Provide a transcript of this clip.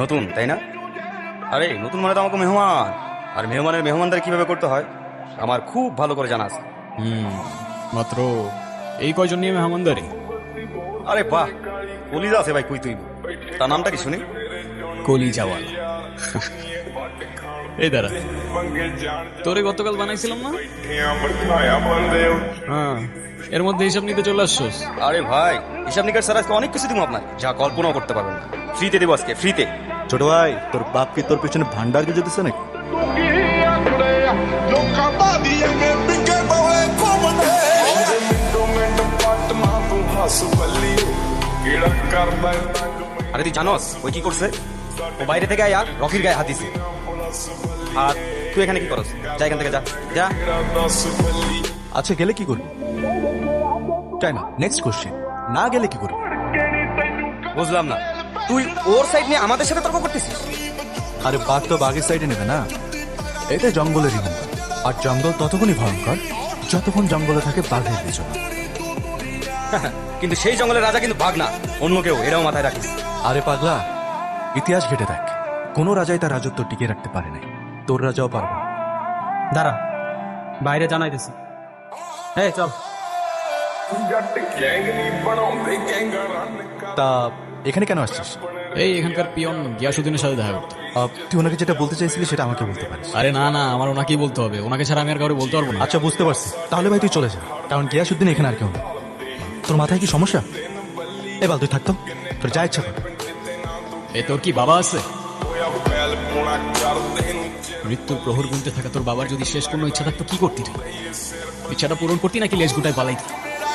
নতুন তাই না? আরে নতুন মানে তো আমাকে মেহমান, আর মেহমানের মেহমানদারি কিভাবে করতে হয় আমার খুব ভালো করে জানা আছে। মাত্র এই কয়জন নিয়ে মেহমানদারি? আরে বাহ, কলিজা আছে ভাই, কই তুই? তার নামটা কি শুনি? কলিজাওয়াল। এই দাঁড়া, তোরে গতকাল বানাইছিলাম না? হ্যাঁ, এর মধ্যে হিসাব নিতে চলে আসছোস? আরে ভাই, হিসাব নিকাশ ছাড়া আজকে অনেক কিছু দিব আপনার, যা কল্পনাও করতে পারবেন না। ফ্রিতে দেবো আজকে, ফ্রিতে। ছোট ভাই, তোর বাপ কি তোর পেছনে ভান্ডার দিয়ে যেতেছে নাকি? আরে তুই জানোস ওই কি করছে? ও বাইরে থেকে আয়া রকির গায়ে হাত দিছে। আর তুই এখানে কি করস? যা এখান থেকে, যা যা। আচ্ছা, গেলে কি করবি? তাই না, নেক্সট কোশ্চেন, না গেলে কি করবি? বুঝলাম না, তুই ওর সাইড নিয়ে আমাদের সাথে তর্ক করতেছিস? আরে বাঘ তো বাঘের সাইডে নেবে না, এটা জঙ্গলেরই নিয়ম। আর জঙ্গল ততক্ষণই ভয়ঙ্কর যতক্ষণ জঙ্গলে থাকে বাঘের পেছনে। কিন্তু সেই জঙ্গলের রাজা কিন্তু বাঘ না, অন্য কেউ, এটাও মাথায় রাখিস। আরে পাগলা, ইতিহাস ঘেটে দেখ, কোনো রাজাই তার রাজত্ব টিকে রাখতে পারে নাই, তোর রাজাও পারবে না। দাঁড়া, বাইরে জানাইতেছি। এই চল। তা এখানে কেন আসছিস? এই এখানকার পিয়ন গিয়াসুদ্দিনের সাথে দেখা করতে। তুই ওনাকে যেটা বলতে চাইছিলি সেটা আমাকে বলতে পারিস। আরে না না, আমার ওনাকেই বলতে হবে, ওনাকে ছাড়া আমি আর কাউকে বলতে পারবো না। আচ্ছা, বুঝতে পারছি, তাহলে ভাই তুই চলে যা, কারণ গিয়াসুদ্দিন এখানে আর কেউ নেই। তোর মাথায় কি সমস্যা? এবার তুই থাকতো, তোর যা ইচ্ছা কর। এ তোর কি বাবা আছে? মৃত্যুর প্রহর গুনতে থাকা তোর বাবার যদি শেষ কোনো ইচ্ছা থাকতো কি করতি? ইচ্ছাটা পূরণ করতি নাকি লেজ গুটায় পালাইতি?